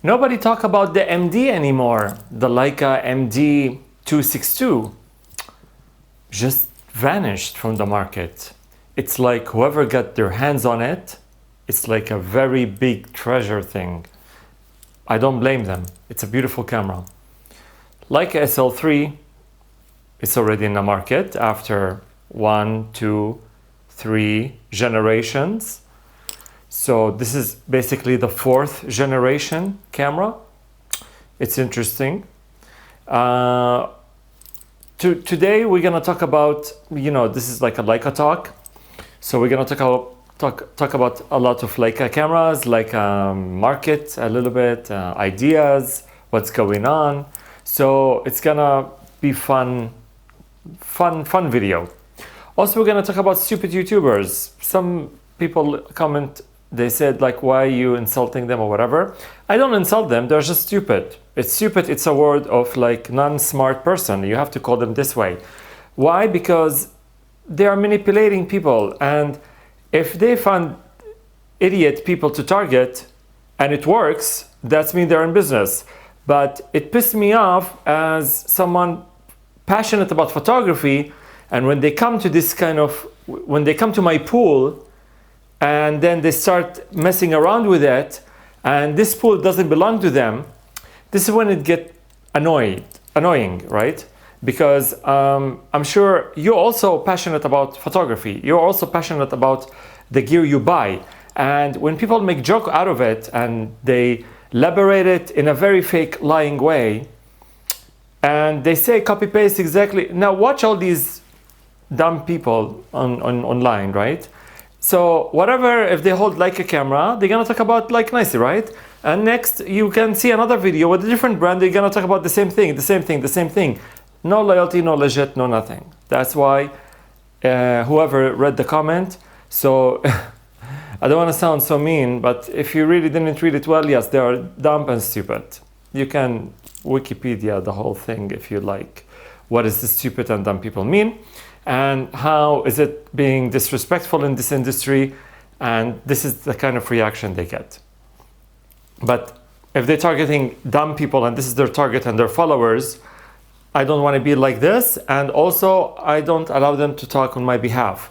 Nobody talk about the MD anymore. The Leica MD 262 just vanished from the market. It's like whoever got their hands on it, it's like a very big treasure thing. I don't blame them. It's a beautiful camera. Leica SL3 is already in the market after 1, 2, 3 generations. So this is basically the 4th generation camera. It's interesting. Today we're gonna talk about, this is like a Leica talk. So we're gonna talk about a lot of Leica cameras, Leica market a little bit, ideas, what's going on. So it's gonna be fun video. Also, we're gonna talk about stupid YouTubers. Some people comment, they said like, why are you insulting them or whatever? I don't insult them, they're just stupid. It's stupid, it's a word of like non-smart person. You have to call them this way. Why? Because they are manipulating people, and if they find idiot people to target and it works, that means they're in business. But it pissed me off as someone passionate about photography, and when they come to this when they come to my pool and then they start messing around with it, and this pool doesn't belong to them, this is when it gets annoying, right? Because I'm sure you're also passionate about photography. You're also passionate about the gear you buy. And when people make joke out of it and they elaborate it in a very fake, lying way, and they say copy paste exactly. Now watch all these dumb people online, right? So whatever, if they hold Leica camera, they're gonna talk about like nicely, right? And next you can see another video with a different brand, they're gonna talk about the same thing. No loyalty, no legit, no nothing. That's why whoever read the comment, so I don't want to sound so mean, but if you really didn't read it well, yes, they are dumb and stupid. You can Wikipedia the whole thing if you like. What does the stupid and dumb people mean? And how is it being disrespectful in this industry? And this is the kind of reaction they get. But if they're targeting dumb people and this is their target and their followers, I don't want to be like this. And also, I don't allow them to talk on my behalf.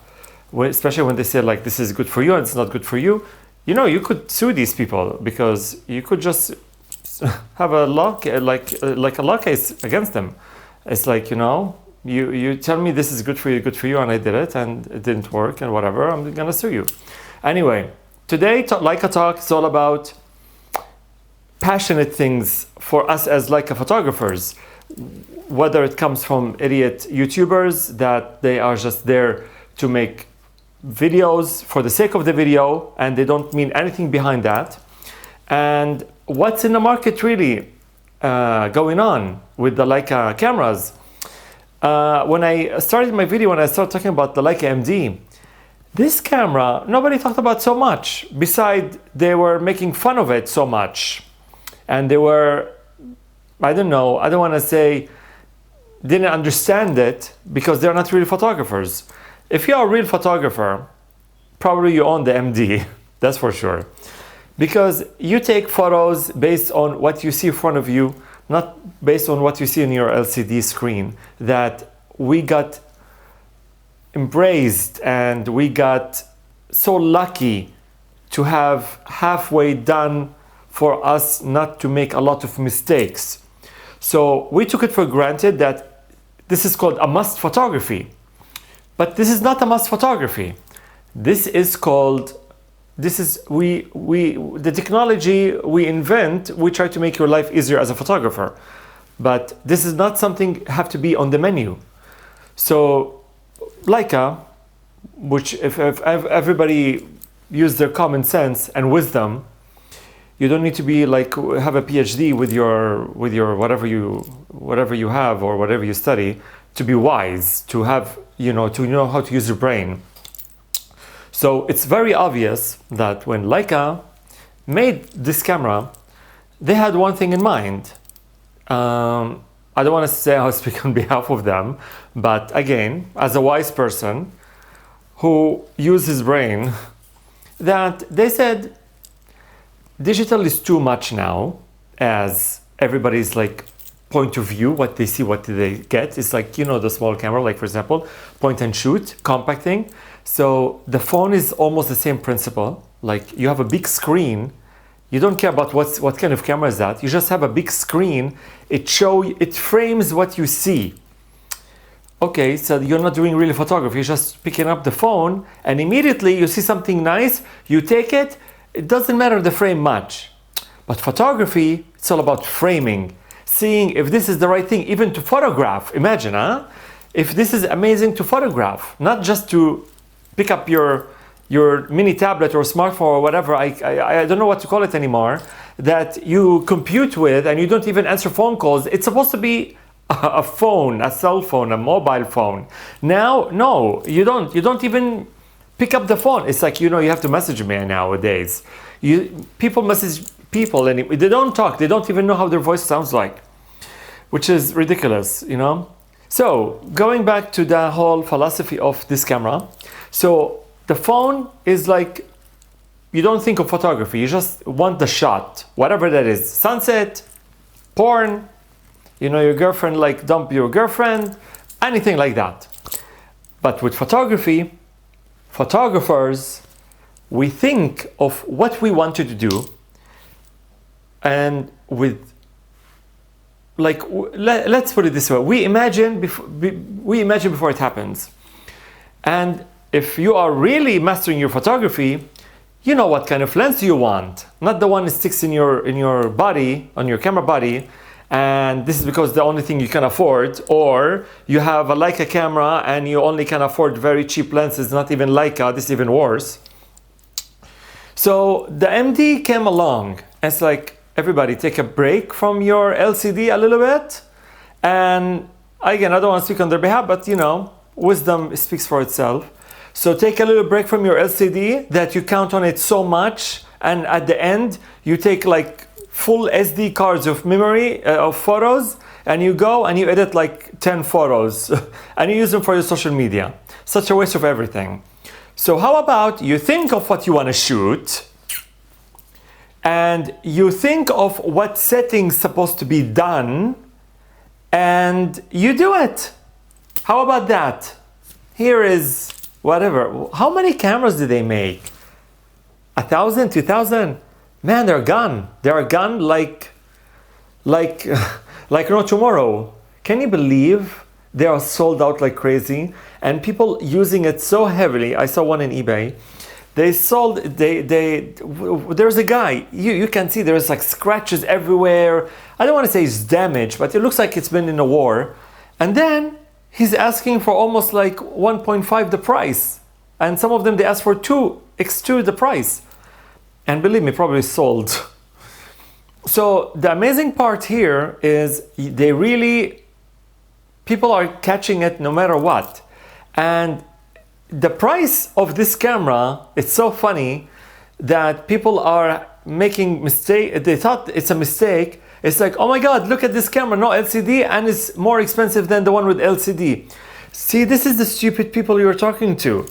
Especially when they say like, this is good for you and it's not good for you. You could sue these people because you could just have a law, like a law case against them. It's like, you tell me this is good for you, and I did it and it didn't work and whatever, I'm gonna sue you. Anyway, today Leica Talk is all about passionate things for us as Leica photographers. Whether it comes from idiot YouTubers that they are just there to make videos for the sake of the video and they don't mean anything behind that. And what's in the market really going on with the Leica cameras. When I started my video, when I started talking about the Leica MD, this camera, nobody talked about so much. Besides, they were making fun of it so much. And they were, I don't want to say, didn't understand it because they're not really photographers. If you're a real photographer, probably you own the MD, that's for sure. Because you take photos based on what you see in front of you, not based on what you see in your LCD screen, that we got embraced and we got so lucky to have halfway done for us not to make a lot of mistakes. So we took it for granted that this is called a must photography. But this is not a must photography. This is called, the technology we invent, we try to make your life easier as a photographer. But this is not something have to be on the menu. So Leica, which if everybody use their common sense and wisdom, you don't need to be like, have a PhD with your whatever you have or whatever you study to be wise, to have, to know how to use your brain. So it's very obvious that when Leica made this camera, they had one thing in mind. I don't want to say I'll speak on behalf of them, but again, as a wise person who used his brain, that they said, digital is too much now. as everybody's like point of view, what they see, what they get. It's like, you know, the small camera, like for example, point and shoot, compacting. So the phone is almost the same principle. Like you have a big screen. You don't care about what kind of camera is that. You just have a big screen. It frames what you see. Okay, so you're not doing really photography. You're just picking up the phone and immediately you see something nice. You take it. It doesn't matter the frame much. But photography, it's all about framing. Seeing if this is the right thing, even to photograph. Imagine, huh? If this is amazing to photograph, not just to pick up your mini tablet or smartphone or whatever, I don't know what to call it anymore, that you compute with and you don't even answer phone calls. It's supposed to be a phone, a cell phone, a mobile phone. Now, no, you don't even pick up the phone. It's like, you know, you have to message me nowadays. People message people and they don't talk. They don't even know how their voice sounds like, which is ridiculous, you know? So going back to the whole philosophy of this camera. So the phone is like, you don't think of photography. You just want the shot, whatever that is. Sunset, porn, you know, your girlfriend, like dump your girlfriend, anything like that. But with photography, photographers, we think of what we wanted to do, and with, like, let's put it this way: we imagine before it happens. And if you are really mastering your photography, you know what kind of lens you want, not the one that sticks in your body, on your camera body. And this is because the only thing you can afford, or you have a Leica camera and you only can afford very cheap lenses, not even Leica, this is even worse. So the MD came along. It's like, everybody take a break from your LCD a little bit. And again, I don't want to speak on their behalf, but you know, wisdom speaks for itself. So take a little break from your LCD that you count on it so much. And at the end, you take like full SD cards of memory of photos, and you go and you edit like 10 photos and you use them for your social media. Such a waste of everything. So how about you think of what you want to shoot, and you think of what setting's supposed to be done, and you do it. How about that? Here is whatever. How many cameras do they make? 1,000, 2,000? Man, they're gone. They're gone like no tomorrow. Can you believe they are sold out like crazy? And people using it so heavily. I saw one in eBay. There's a guy, you can see there's like scratches everywhere. I don't want to say it's damaged, but it looks like it's been in a war. And then he's asking for almost like 1.5 the price. And some of them, they ask for 2x2 the price. And believe me, probably sold. So the amazing part here is people are catching it no matter what. And the price of this camera, it's so funny that people are making mistake. They thought it's a mistake. It's like, oh my God, look at this camera, no LCD, and it's more expensive than the one with LCD. See, this is the stupid people you're talking to.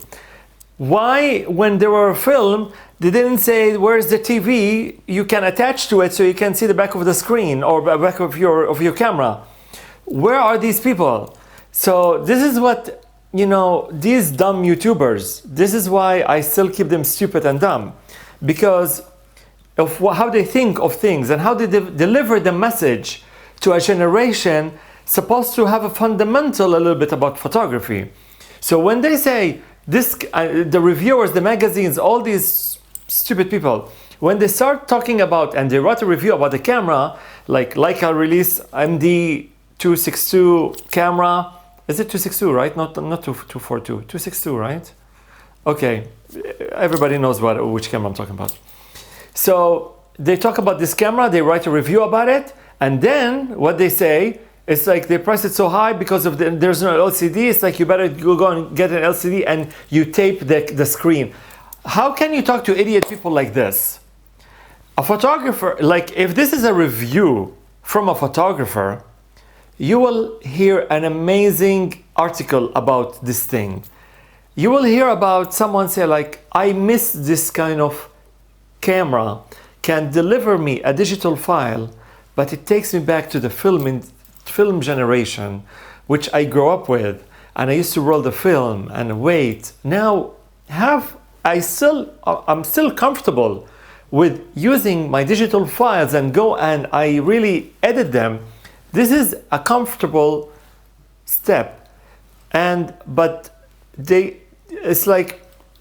Why, when they were filmed, they didn't say, where's the TV you can attach to it so you can see the back of the screen or back of your camera? Where are these people? So this is what, you know, these dumb YouTubers, this is why I still keep them stupid and dumb, because of how they think of things and how they deliver the message to a generation supposed to have a fundamental a little bit about photography. So when they say this, the reviewers, the magazines, all these stupid people, when they start talking about and they write a review about the camera, like Leica release MD 262 camera. Is it 262, right? Not 242, 262, right? Okay, everybody knows which camera I'm talking about. So they talk about this camera, they write a review about it, and then what they say, it's like they price it so high because of there's no LCD. It's like you better go and get an LCD and you tape the screen. How can you talk to idiot people like this? A photographer, like if this is a review from a photographer, you will hear an amazing article about this thing. You will hear about someone say like, I miss this kind of camera, can deliver me a digital file but it takes me back to the film generation, which I grew up with, and I used to roll the film and wait. Now, I'm still comfortable with using my digital files and go and I really edit them. This is a comfortable step, but it's like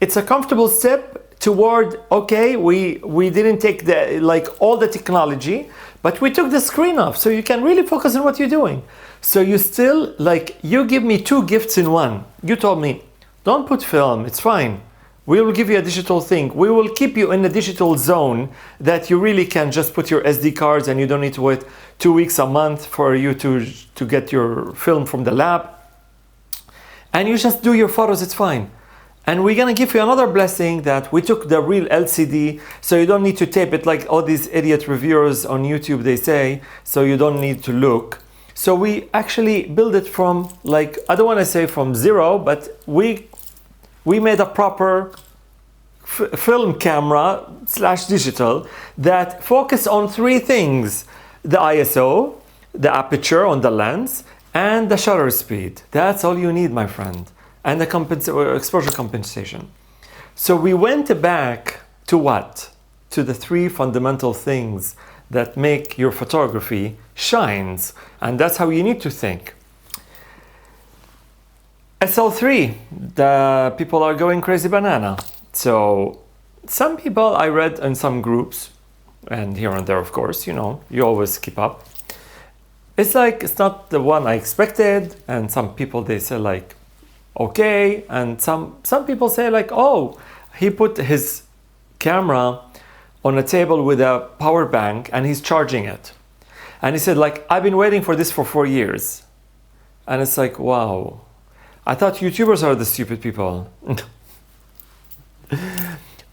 it's a comfortable step toward, okay, we didn't take all the technology, but we took the screen off, so you can really focus on what you're doing. So you still, you give me two gifts in one. You told me, don't put film, it's fine. We will give you a digital thing. We will keep you in a digital zone that you really can just put your SD cards and you don't need to wait 2 weeks, a month for you to get your film from the lab. And you just do your photos, it's fine. And we're gonna give you another blessing that we took the real LCD, so you don't need to tape it like all these idiot reviewers on YouTube, they say, so you don't need to look. So we actually build it from, I don't wanna say from zero, but we made a proper film camera / digital that focus on three things: the ISO, the aperture on the lens, and the shutter speed. That's all you need, my friend. And the exposure compensation. So we went back to what? To the three fundamental things that make your photography shines. And that's how you need to think. SL3, the people are going crazy banana. So some people I read in some groups, and here and there, of course, you always keep up. It's not the one I expected. And some people, they say okay. And some people say oh, he put his camera on a table with a power bank and he's charging it. And he said I've been waiting for this for 4 years. And it's wow. I thought YouTubers are the stupid people.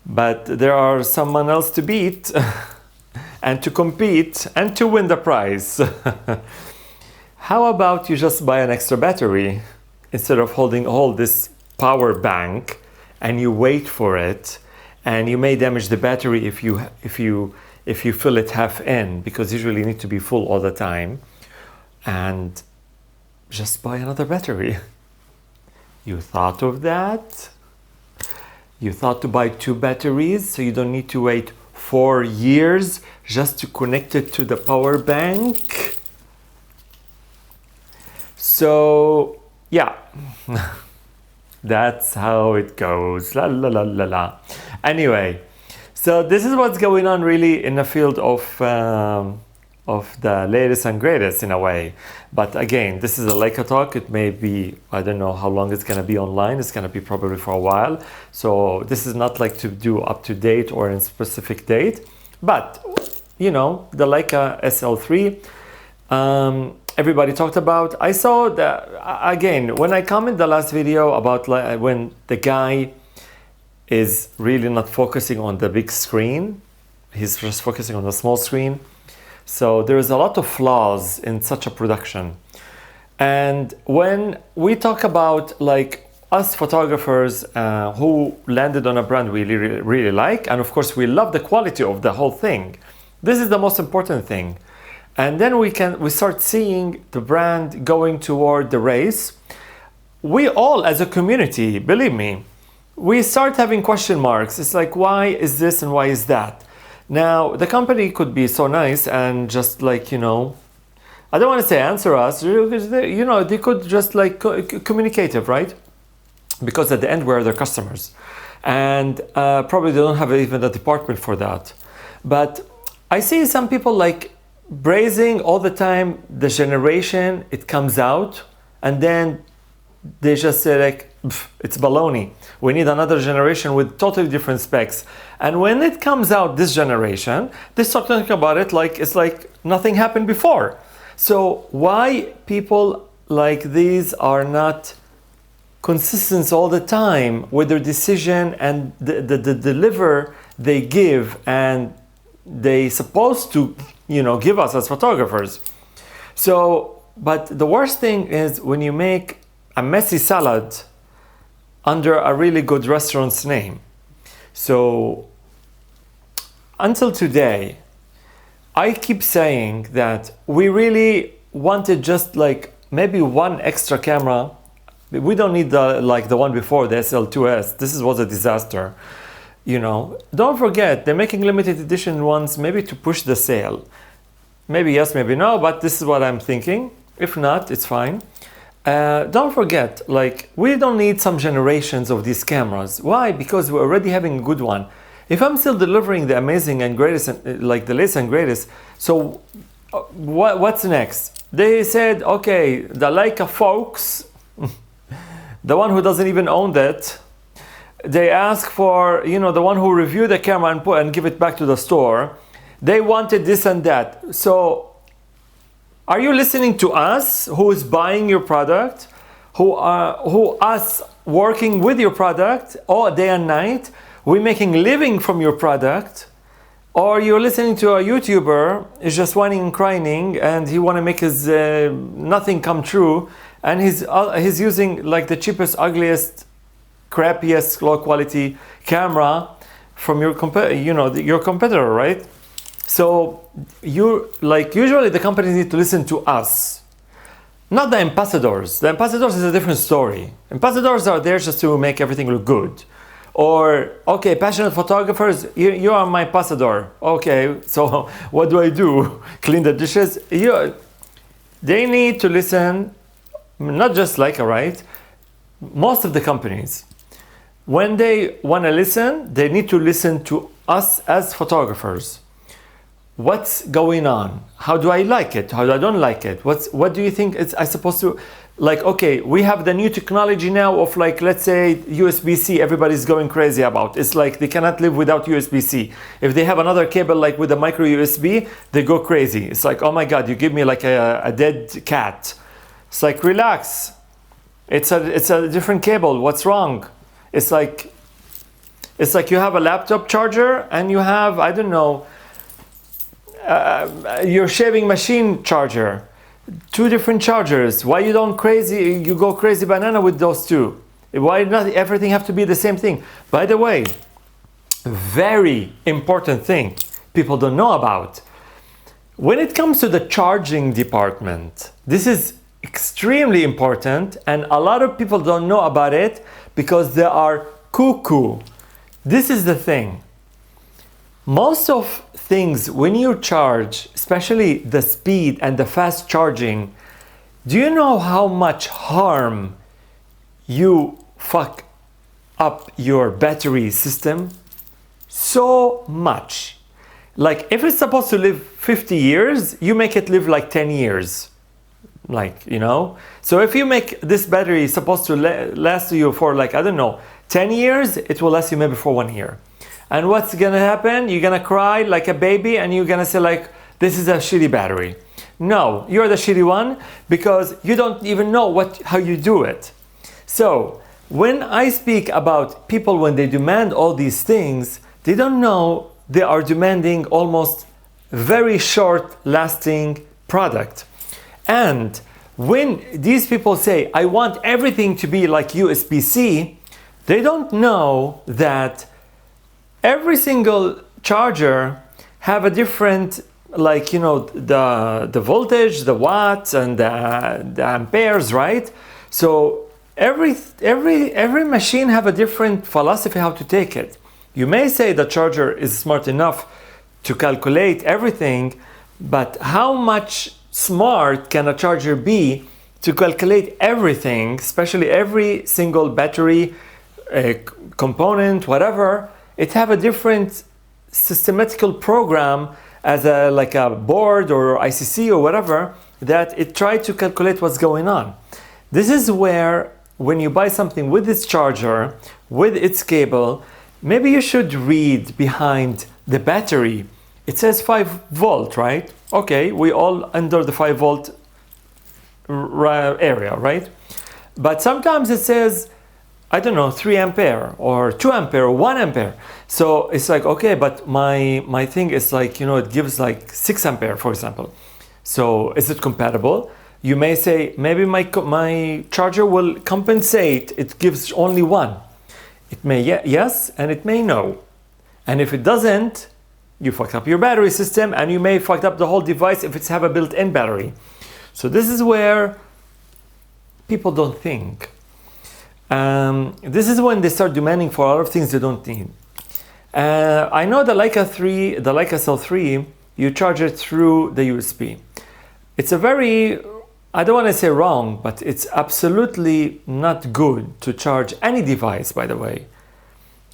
But there are someone else to beat and to compete and to win the prize. How about you just buy an extra battery instead of hold this power bank and you wait for it, and you may damage the battery if you fill it half in, because usually you need to be full all the time, and just buy another battery. You thought of that? You thought to buy 2 batteries so you don't need to wait 4 years just to connect it to the power bank? So, yeah. That's how it goes. La la la la la. Anyway, so this is what's going on really in the field of the latest and greatest in a way. But again, this is a Leica talk. It may be, I don't know how long it's going to be online. It's going to be probably for a while. So this is not to do up to date or in specific date. But, the Leica SL3, everybody talked about. I saw that, again, when I comment the last video about when the guy is really not focusing on the big screen, he's just focusing on the small screen. So there is a lot of flaws in such a production. And when we talk about us photographers who landed on a brand we really like, and of course we love the quality of the whole thing, this is the most important thing. And then we start seeing the brand going toward the race. We all as a community, believe me, we start having question marks. It's why is this and why is that? Now, the company could be so nice and just I don't want to say answer us, because they could just communicative, right? Because at the end we're their customers. And probably they don't have even a department for that. But I see some people praising all the time the generation it comes out, and then they just say it's baloney. We need another generation with totally different specs. And when it comes out, this generation, they start talking about it it's nothing happened before. So why people like these are not consistent all the time with their decision and the deliver they give and they supposed to give us as photographers. So, but the worst thing is when you make a messy salad under a really good restaurant's name. So until today, I keep saying that we really wanted just like maybe one extra camera. We don't need the one before, the SL2S. This was a disaster. You know, don't forget, they're making limited edition ones maybe to push the sale. Maybe yes, maybe no, but this is what I'm thinking. If not, it's fine. Don't forget, like, we don't need some generations of these cameras. Why? Because we're already having a good one. If I'm still delivering the amazing and greatest, like the latest and greatest, so what's next? They said, okay, the Leica folks, the one who doesn't even own that, they ask for, you know, the one who reviewed the camera and put and give it back to the store. They wanted this and that. So are you listening to us, who is buying your product, who us working with your product all day and night? We're making living from your product. Or you're listening to a YouTuber is just whining and crying, and he want to make his nothing come true, and he's using like the cheapest, ugliest, crappiest, low quality camera from your your competitor, right? So you like usually the companies need to listen to us, not the ambassadors. The ambassadors is a different story. Ambassadors are there just to make everything look good. Or, okay, passionate photographers, you are my ambassador. Okay, so what do I do? Clean the dishes? They need to listen, not just Leica, right? Most of the companies, when they want to listen, they need to listen to us as photographers. What's going on? How do I like it? How do I don't like it? What do you think I supposed to, like, okay, we have the new technology now of like, let's say USB-C, everybody's going crazy about. It's like they cannot live without USB-C. If they have another cable like with a micro USB, they go crazy. It's like, oh my God, you give me like a dead cat. It's like, relax. It's a different cable. What's wrong? It's like you have a laptop charger and you have, I don't know, your shaving machine charger. Two different chargers. Why you go crazy banana with those two? Why not everything have to be the same thing? By the way, very important thing people don't know about. When it comes to the charging department, this is extremely important, and a lot of people don't know about it because they are cuckoo. This is the thing. Most of things, when you charge, especially the speed and the fast charging, do you know how much harm you fuck up your battery system? So much. Like, if it's supposed to live 50 years, you make it live like 10 years. Like, you know? So if you make this battery supposed to last you for like, I don't know, 10 years, it will last you maybe for 1 year. And what's gonna happen? You're gonna cry like a baby and you're gonna say like, this is a shitty battery. No, you're the shitty one because you don't even know how you do it. So when I speak about people, when they demand all these things, they don't know they are demanding almost very short lasting product. And when these people say, I want everything to be like USB-C, they don't know that every single charger have a different, like, you know, the voltage, the watts, and the amperes, right? So every machine have a different philosophy how to take it. You may say the charger is smart enough to calculate everything, but how much smart can a charger be to calculate everything, especially every single battery component, whatever? It have a different systematical program as like a board or ICC or whatever, that it tried to calculate what's going on. This is where, when you buy something with this charger, with its cable, maybe you should read behind the battery. It says 5 volt, right? Okay, we all under the 5 volt area, right? But sometimes it says, I don't know, 3 ampere or 2 ampere or 1 ampere. So it's like, okay, but my thing is like, you know, it gives like 6 ampere, for example. So is it compatible? You may say, maybe my charger will compensate. It gives only 1. It may yes, and it may no. And if it doesn't, you fucked up your battery system, and you may fucked up the whole device if it's have a built-in battery. So this is where people don't think. This is when they start demanding for a lot of things they don't need. I know the Leica SL3, you charge it through the USB. It's a very, I don't want to say wrong, but it's absolutely not good to charge any device, by the way.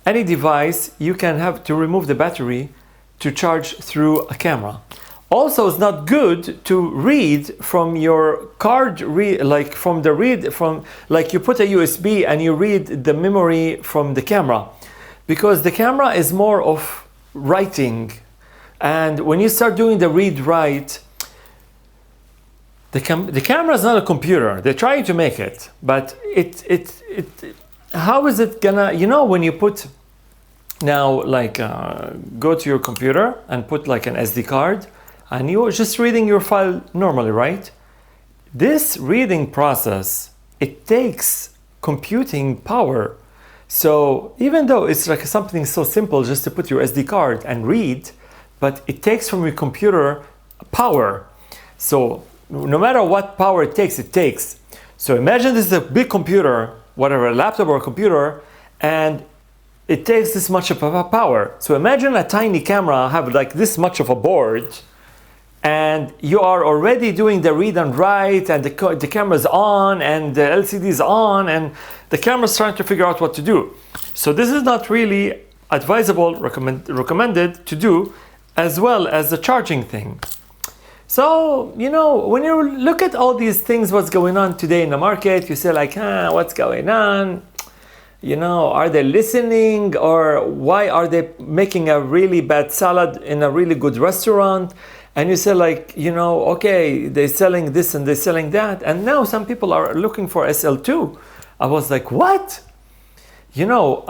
Any device, you can have to remove the battery to charge through a camera. Also, it's not good to read from your card, like you put a USB and you read the memory from the camera, because the camera is more of writing. And when you start doing the read-write, the camera is not a computer. They're trying to make it, but how is it gonna, you know, when you put now, like, go to your computer and put like an SD card, and you're just reading your file normally, right? This reading process, it takes computing power. So even though it's like something so simple just to put your SD card and read, but it takes from your computer power. So no matter what power it takes. So imagine this is a big computer, whatever, a laptop or a computer, and it takes this much of a power. So imagine a tiny camera have like this much of a board, and you are already doing the read and write, and the camera's on, and the LCD is on, and the camera's trying to figure out what to do. So this is not really advisable, recommended to do, as well as the charging thing. So, you know, when you look at all these things, what's going on today in the market, you say like, what's going on? You know, are they listening, or why are they making a really bad salad in a really good restaurant? And you say like, you know, okay, they're selling this and they're selling that. And now some people are looking for SL2. I was like, what? You know,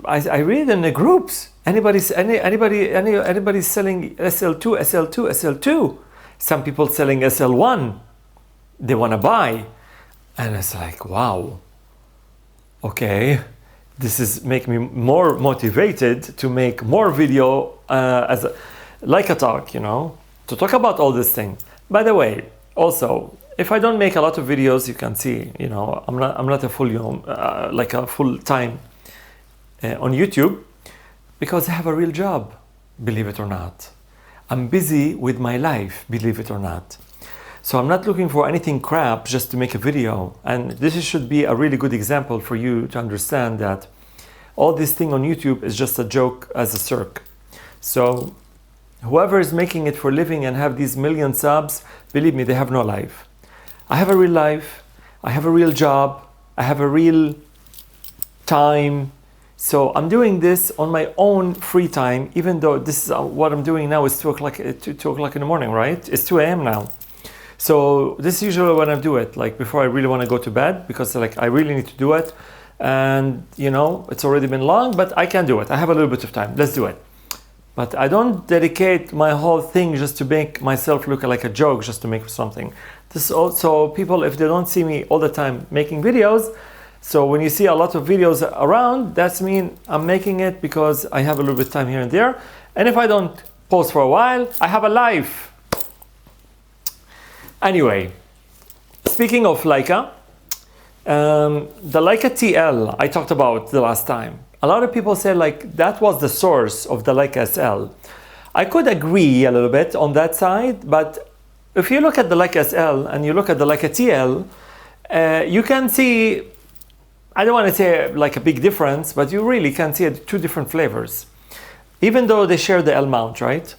I read in the groups, anybody's selling SL2. Some people selling SL1. They want to buy. And it's like, wow. Okay, this is making me more motivated to make more video as a Leica talk, you know, to talk about all this thing. By the way, also, if I don't make a lot of videos, you can see, you know, I'm not a full time on YouTube, because I have a real job, believe it or not. I'm busy with my life, believe it or not. So I'm not looking for anything crap just to make a video. And this should be a really good example for you to understand that all this thing on YouTube is just a joke as a circ. So whoever is making it for a living and have these million subs, believe me, they have no life. I have a real life. I have a real job. I have a real time. So I'm doing this on my own free time, even though this is what I'm doing now is 2 o'clock in the morning, right? It's 2 a.m. now. So this is usually when I do it, like before I really want to go to bed, because like I really need to do it. And you know, it's already been long, but I can do it. I have a little bit of time. Let's do it. But I don't dedicate my whole thing just to make myself look like a joke, just to make something. This is also people, if they don't see me all the time making videos, so when you see a lot of videos around, that's mean I'm making it because I have a little bit of time here and there. And if I don't post for a while, I have a life. Anyway, speaking of Leica, the Leica TL I talked about the last time. A lot of people say like that was the source of the Leica SL. I could agree a little bit on that side, but if you look at the Leica SL and you look at the Leica TL, you can see, I don't want to say like a big difference, but you really can see two different flavors. Even though they share the L mount, right?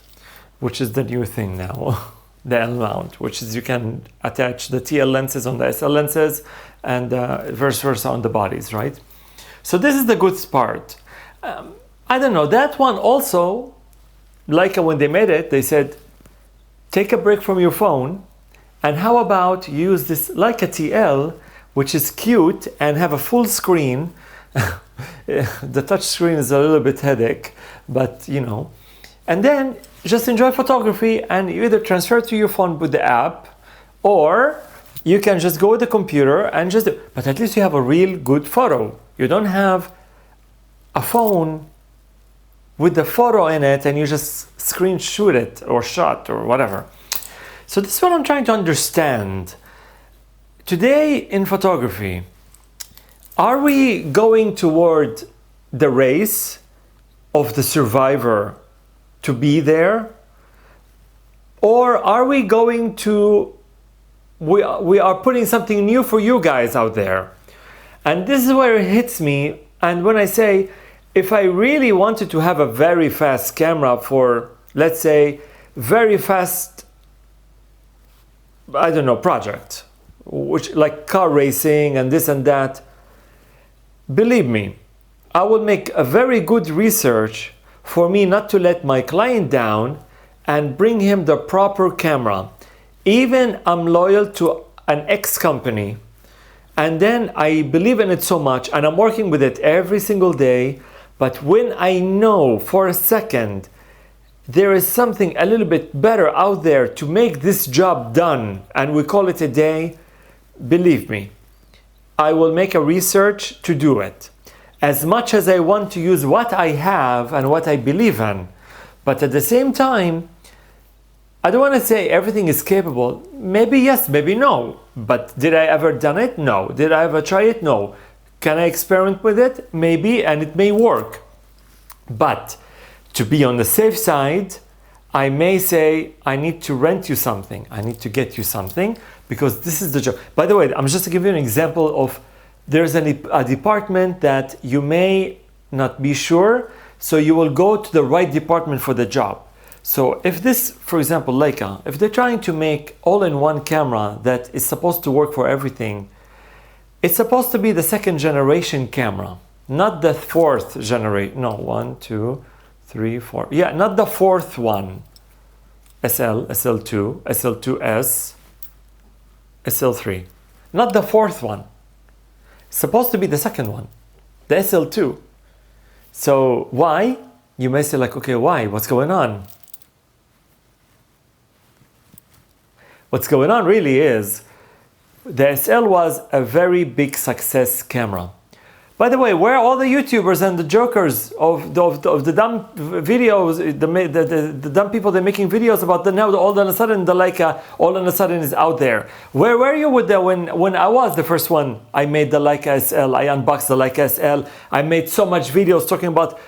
Which is the new thing now. The L mount, which is you can attach the TL lenses on the SL lenses and vice versa on the bodies, right? So this is the good part. I don't know, that one also, Leica when they made it, they said, take a break from your phone, and how about use this Leica TL, which is cute and have a full screen. The touch screen is a little bit headache, but you know, and then just enjoy photography, and you either transfer to your phone with the app, or you can just go with the computer and just do, but at least you have a real good photo. You don't have a phone with the photo in it and you just screenshot it or shot or whatever. So this is what I'm trying to understand. Today in photography, are we going toward the race of the survivor to be there? Or are we going to, we are putting something new for you guys out there? And this is where it hits me. And when I say, if I really wanted to have a very fast camera for, let's say, very fast, I don't know, project, which like car racing and this and that, believe me, I will make a very good research for me not to let my client down and bring him the proper camera. Even I'm loyal to an X company, and then I believe in it so much and I'm working with it every single day, but when I know for a second there is something a little bit better out there to make this job done, and we call it a day, believe me, I will make a research to do it. As much as I want to use what I have and what I believe in, but at the same time, I don't want to say everything is capable. Maybe yes, maybe no. But did I ever done it? No. Did I ever try it? No. Can I experiment with it? Maybe, and it may work. But to be on the safe side, I may say, I need to rent you something. I need to get you something because this is the job. By the way, I'm just to give you an example of, there's a department that you may not be sure, so you will go to the right department for the job. So if this, for example, Leica, if they're trying to make all-in-one camera that is supposed to work for everything, it's supposed to be the second generation camera, not the fourth generation. No, 1, 2, 3, 4. Yeah, not the fourth one. SL, SL2, SL2S, SL3. Not the fourth one. It's supposed to be the second one, the SL2. So why? You may say like, okay, why? What's going on? What's going on really is the SL was a very big success camera. By the way, where are all the YouTubers and the jokers of the dumb videos, the dumb people they're making videos about the now all of a sudden the Leica all of a sudden is out there? Where were you with that when I was the first one? I made the Leica SL, I unboxed the Leica SL, I made so much videos talking about,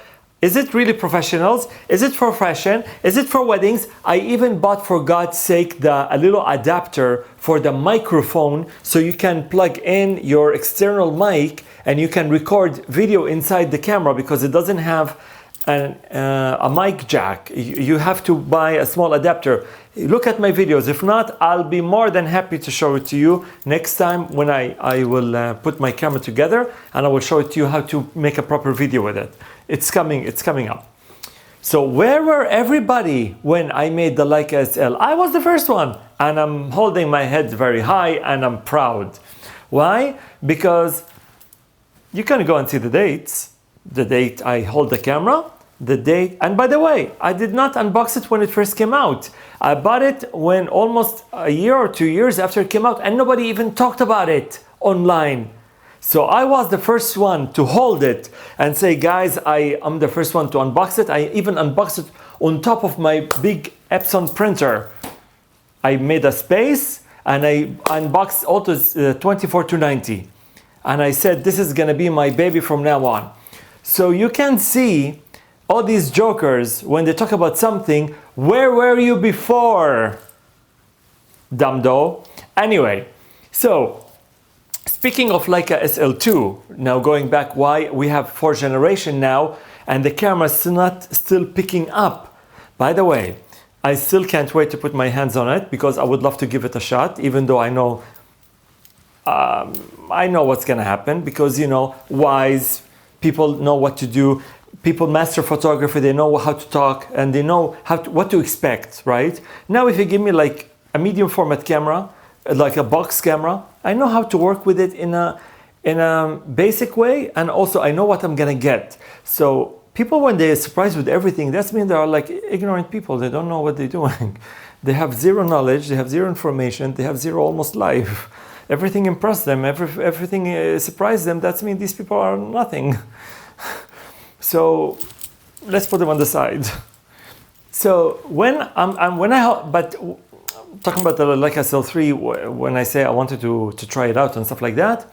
is it really professionals? Is it for fashion? Is it for weddings? I even bought, for God's sake, a little adapter for the microphone so you can plug in your external mic and you can record video inside the camera because it doesn't have a mic jack. You have to buy a small adapter. Look at my videos. If not, I'll be more than happy to show it to you next time when I will put my camera together and I will show it to you how to make a proper video with it. It's coming up. So where were everybody when I made the Leica SL? I was the first one and I'm holding my head very high and I'm proud. Why? Because you can go and see the dates. The date I hold the camera, the date, and by the way, I did not unbox it when it first came out. I bought it when almost a year or 2 years after it came out and nobody even talked about it online. So I was the first one to hold it and say, guys, I am the first one to unbox it. I even unboxed it on top of my big Epson printer. I made a space and I unboxed Alto's 24290. And I said, this is gonna be my baby from now on. So you can see all these jokers, when they talk about something, where were you before? Dumdo. Anyway, so speaking of Leica SL2, now going back why we have 4th generation now and the camera's not still picking up. By the way, I still can't wait to put my hands on it because I would love to give it a shot, even though I know what's gonna happen because, you know, wise people know what to do. People master photography, they know how to talk and they know what to expect, right? Now if you give me like a medium format camera, like a box camera, I know how to work with it in a basic way, and also I know what I'm gonna get. So people, when they're surprised with everything, that means they are like ignorant people. They don't know what they're doing. They have zero knowledge, they have zero information, they have zero almost life. Everything impressed them, everything surprised them. That means these people are nothing. So let's put them on the side. So when but talking about the Leica SL3, when I say I wanted to try it out and stuff like that,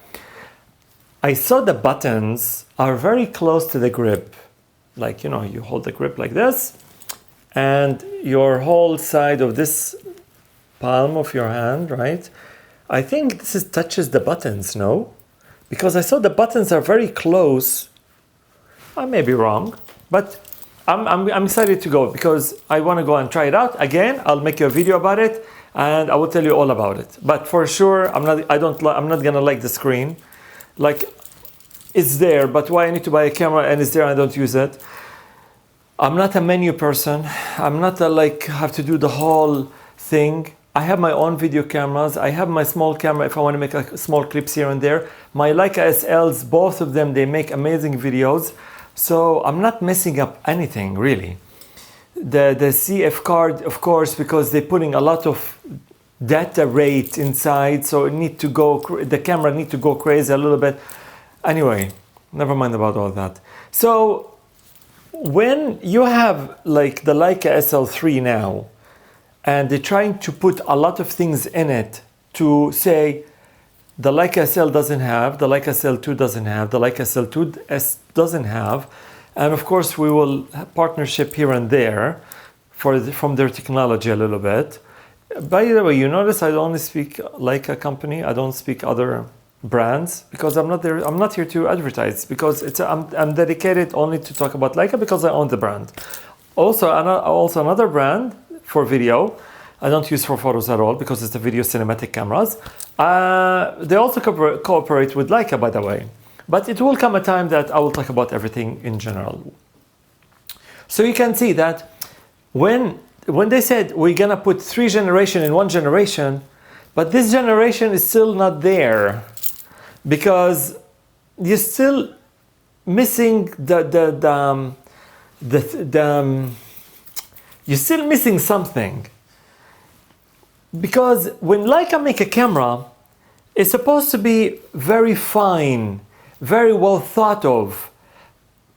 I saw the buttons are very close to the grip. Like, you know, you hold the grip like this, and your whole side of this palm of your hand, right? I think this touches the buttons, no? Because I saw the buttons are very close. I may be wrong, but I'm excited to go because I want to go and try it out. Again, I'll make you a video about it and I will tell you all about it. But for sure, I'm not gonna like the screen. Like, it's there, but why I need to buy a camera and it's there and I don't use it? I'm not a menu person. I'm not have to do the whole thing. I have my own video cameras. I have my small camera if I want to make like small clips here and there. My Leica SLs, both of them, they make amazing videos. So I'm not messing up anything really. The CF card, of course, because they're putting a lot of data rate inside, so the camera need to go crazy a little bit. Anyway, never mind about all that. So when you have like the Leica SL3 now, and they're trying to put a lot of things in it to say the Leica SL doesn't have, the Leica SL2 doesn't have, the Leica SL2S doesn't have, and of course we will have partnership here and there from their technology a little bit. By the way, you notice I only speak Leica company, I don't speak other brands because I'm not here to advertise, because I'm dedicated only to talk about Leica because I own the brand. Also another brand for video, I don't use for photos at all because it's the video cinematic cameras. They also cooperate with Leica, by the way. But it will come a time that I will talk about everything in general. So you can see that when they said we're gonna put 3 generations in 1 generation, but this generation is still not there because you're still missing you're still missing something. Because when Leica make a camera, it's supposed to be very fine, very well thought of.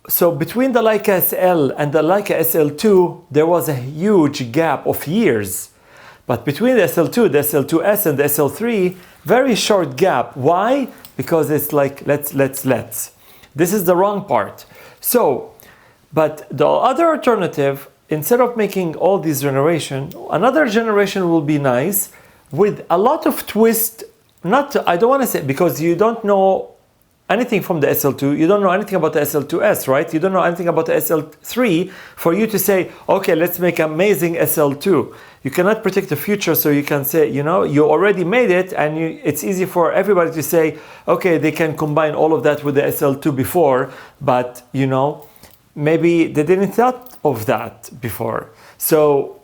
So between the Leica SL and the Leica SL2, there was a huge gap of years. But between the SL2, the SL2S and the SL3, very short gap. Why? Because it's like, let's. This is the wrong part. So, but the other alternative, instead of making all these generations, another generation will be nice with a lot of twist. I don't want to say, because you don't know anything from the SL2, you don't know anything about the SL2S, right? You don't know anything about the SL3 for you to say, okay, let's make amazing SL2. You cannot predict the future, so you can say, you know, you already made it, and it's easy for everybody to say, okay, they can combine all of that with the SL2 before, but, you know, maybe they didn't thought of that before. So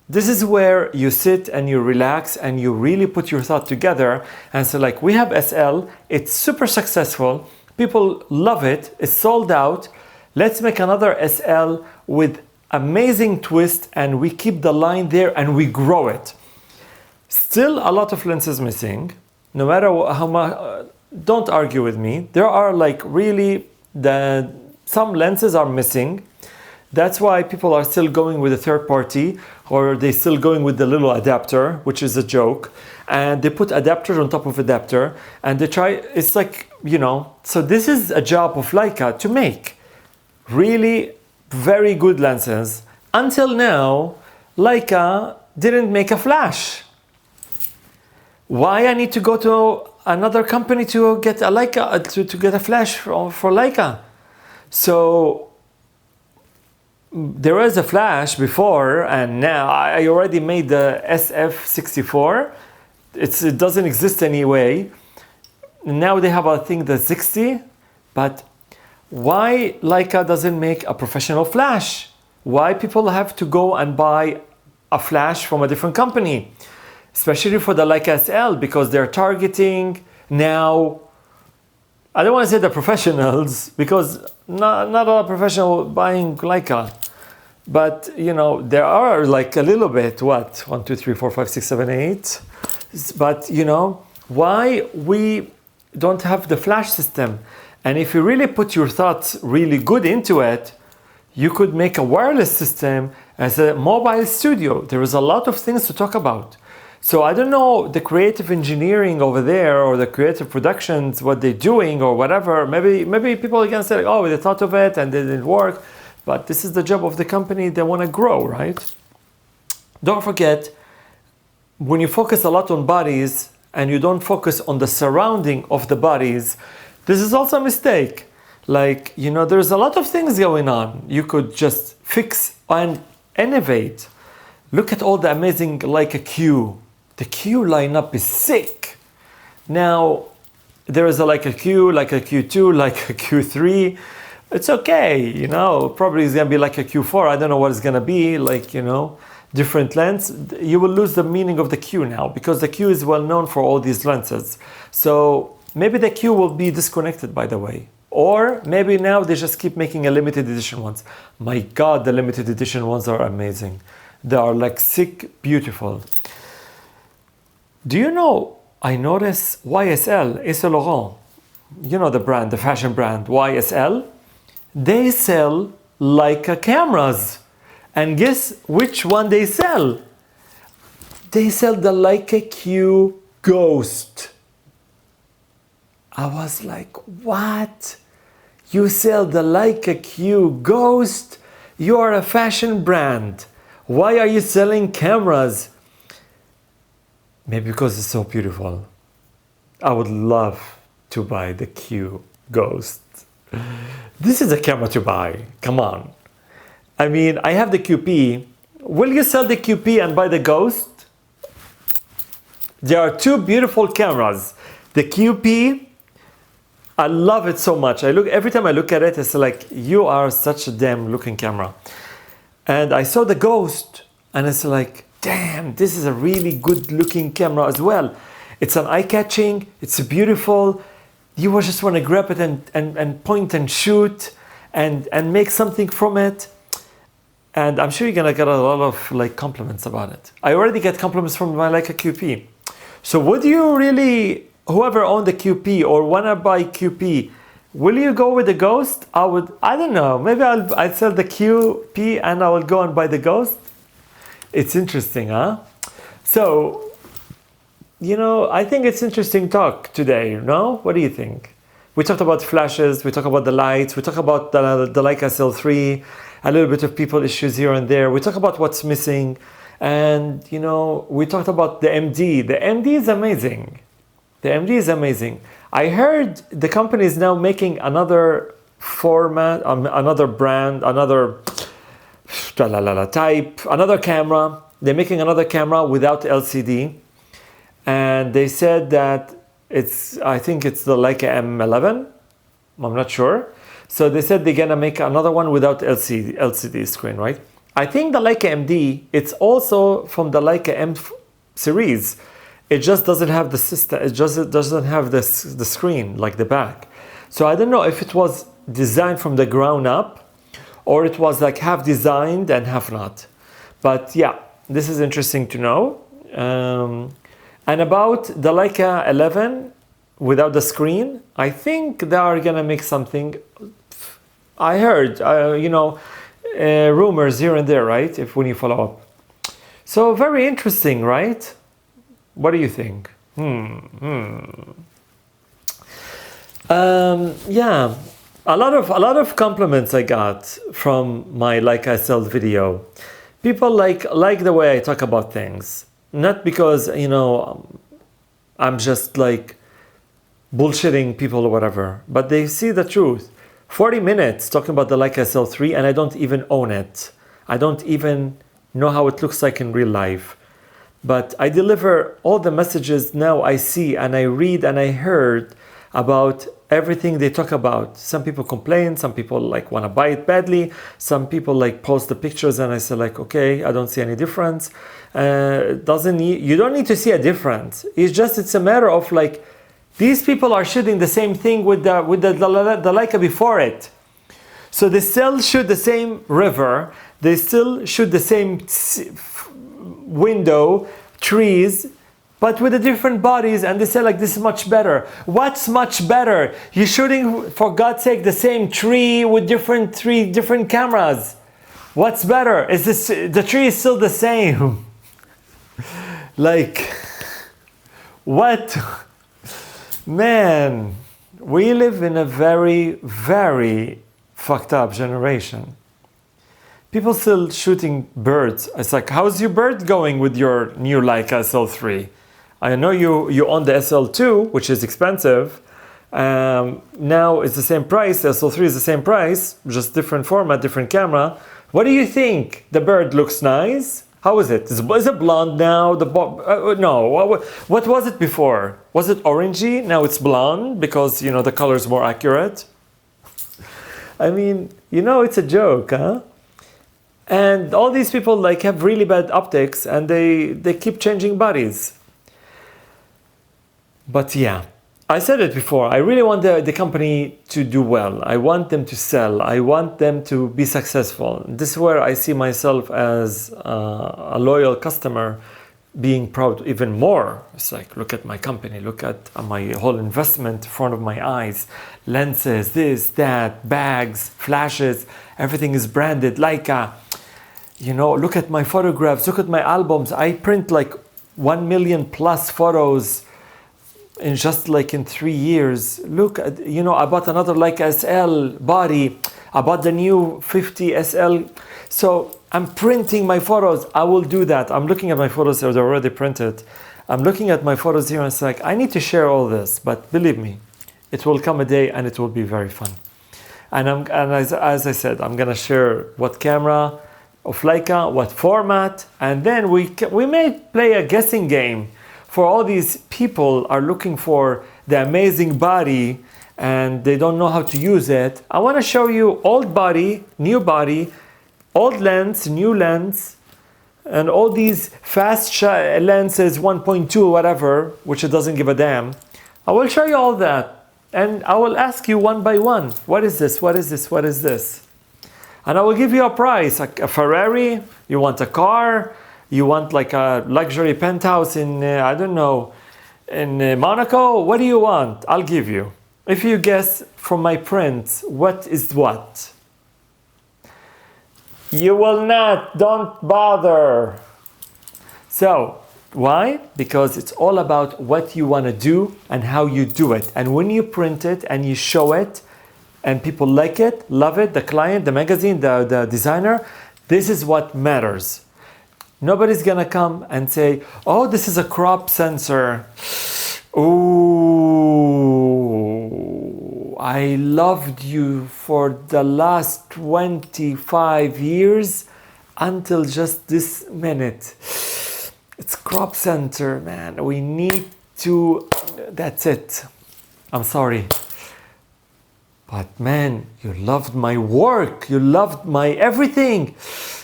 this is where you sit and you relax and you really put your thought together and say, like, we have SL, it's super successful, people love it, it's sold out, let's make another SL with amazing twist, and we keep the line there and we grow it. Still a lot of lenses missing, no matter how much, don't argue with me, there are like really, some lenses are missing. That's why people are still going with a third party, or they're still going with the little adapter, which is a joke. And they put adapter on top of adapter, and they try, it's like, you know, so this is a job of Leica to make really very good lenses. Until now, Leica didn't make a flash. Why I need to go to another company to get a Leica, to get a flash for Leica? So there was a flash before, and now I already made the SF64. It doesn't exist anyway. Now they have, I think, the 60, but why Leica doesn't make a professional flash? Why people have to go and buy a flash from a different company? Especially for the Leica SL, because they're targeting now, I don't want to say the professionals, because not a lot of professionals buying Leica. But, you know, there are like a little bit, 1, 2, 3, 4, 5, 6, 7, 8. But, you know, why we don't have the flash system? And if you really put your thoughts really good into it, You could make a wireless system as a mobile studio. There is a lot of things to talk about. So I don't know the creative engineering over there or the creative productions, what they're doing or whatever. Maybe people are gonna say, like, oh, they thought of it and it didn't work. But this is the job of the company. They want to grow, right? Don't forget, when you focus a lot on bodies and you don't focus on the surrounding of the bodies, this is also a mistake. Like, you know, there's a lot of things going on. You could just fix and innovate. Look at all the amazing Leica Q. The Q lineup is sick. Now, there is a Leica Q, Leica Q2, Leica Q3. It's okay, you know, probably it's gonna be like a Q4. I don't know what it's gonna be, like, you know, different lens. You will lose the meaning of the Q now because the Q is well known for all these lenses. So maybe the Q will be disconnected, by the way. Or maybe now they just keep making a limited edition ones. My God, the limited edition ones are amazing. They are like sick, beautiful. Do you know, I notice YSL, Saint Laurent, you know the brand, the fashion brand, YSL, they sell Leica cameras. And guess which one they sell? They sell the Leica Q Ghost. I was like, what? You sell the Leica Q Ghost? You are a fashion brand. Why are you selling cameras? Maybe because it's so beautiful. I would love to buy the Q Ghost. This is a camera to buy. Come on. I mean, I have the QP. Will you sell the QP and buy the Ghost? There are two beautiful cameras. The QP, I love it so much. Every time I look at it, it's like, you are such a damn looking camera. And I saw the Ghost and it's like, damn, this is a really good looking camera as well. It's an eye-catching, it's beautiful. You will just want to grab it and point and shoot and make something from it. And I'm sure you're gonna get a lot of like compliments about it. I already get compliments from my Leica QP. So would you really, whoever owned the QP or wanna buy QP, will you go with the Ghost? I don't know, maybe I'll sell the QP and I will go and buy the Ghost. It's interesting, huh? So, you know, I think it's interesting talk today, no? What do you think? We talked about flashes, we talked about the lights, we talked about the Leica SL3, a little bit of people issues here and there. We talked about what's missing. And, you know, we talked about the MD. The MD is amazing. The MD is amazing. I heard the company is now making another format, another brand, another type, another camera. They're making another camera without LCD. And they said that I think it's the Leica M11. I'm not sure. So they said they're gonna make another one without LCD screen, right? I think the Leica MD, it's also from the Leica M series. It just doesn't have the system. It just doesn't have the screen like the back. So I don't know if it was designed from the ground up or it was like half designed and half not. But yeah, this is interesting to know. And about the Leica 11 without the screen, I think they are gonna make something. I heard, you know, rumors here and there, right? When you follow up. So very interesting, right? What do you think? Yeah, a lot of compliments I got from my Leica SL video. People like the way I talk about things. Not because, you know, I'm just like bullshitting people or whatever, but they see the truth. 40 minutes talking about the Leica SL3 and I don't even own it. I don't even know how it looks like in real life. But I deliver all the messages now I see and I read and I heard about everything they talk about. Some people complain, some people like want to buy it badly, some people like post the pictures and I say like, okay, I don't see any difference. You don't need to see a difference. It's a matter of like, these people are shooting the same thing with the Leica before it. So they still shoot the same river, they still shoot the same window, trees, but with the different bodies, and they say like, this is much better. What's much better? You're shooting, for God's sake, the same tree with three different cameras. What's better? Is this, the tree is still the same. Like, what? Man, we live in a very, very fucked up generation. People still shooting birds. It's like, how's your bird going with your new Leica SL3? I know you own the SL2, which is expensive. Now it's the same price. The SL3 is the same price, just different format, different camera. What do you think? The bird looks nice. How is it? Is it blonde now? No. What was it before? Was it orangey? Now it's blonde because, you know, the color is more accurate. I mean, you know, it's a joke, huh? And all these people like have really bad optics, and they keep changing bodies. But yeah, I said it before. I really want the company to do well. I want them to sell. I want them to be successful. This is where I see myself as a loyal customer, being proud even more. It's like, look at my company, look at my whole investment in front of my eyes. Lenses, this, that, bags, flashes, everything is branded Leica. You know, look at my photographs, look at my albums. I print like 1 million plus photos in just like in 3 years. Look at, you know, I bought another Leica SL body. I bought the new 50 SL. So I'm printing my photos. I will do that. I'm looking at my photos, they're already printed. I'm looking at my photos here and it's like, I need to share all this, but believe me, it will come a day and it will be very fun. And as I said, I'm gonna share what camera of Leica, what format, and then we may play a guessing game. For all these people are looking for the amazing body and they don't know how to use it. I want to show you old body, new body, old lens, new lens, and all these fast lenses, 1.2 whatever, which it doesn't give a damn. I will show you all that, and I will ask you one by one, what is this, what is this, what is this? And I will give you a price, like a Ferrari, you want a car, you want like a luxury penthouse in, I don't know, in Monaco? What do you want? I'll give you. If you guess from my prints, what is what? You will not, don't bother. So, why? Because it's all about what you want to do and how you do it. And when you print it and you show it, and people like it, love it, the client, the magazine, the designer, this is what matters. Nobody's gonna come and say, oh, this is a crop sensor. Ooh, I loved you for the last 25 years until just this minute. It's crop sensor, man. We need to, that's it. I'm sorry. But man, you loved my work. You loved my everything.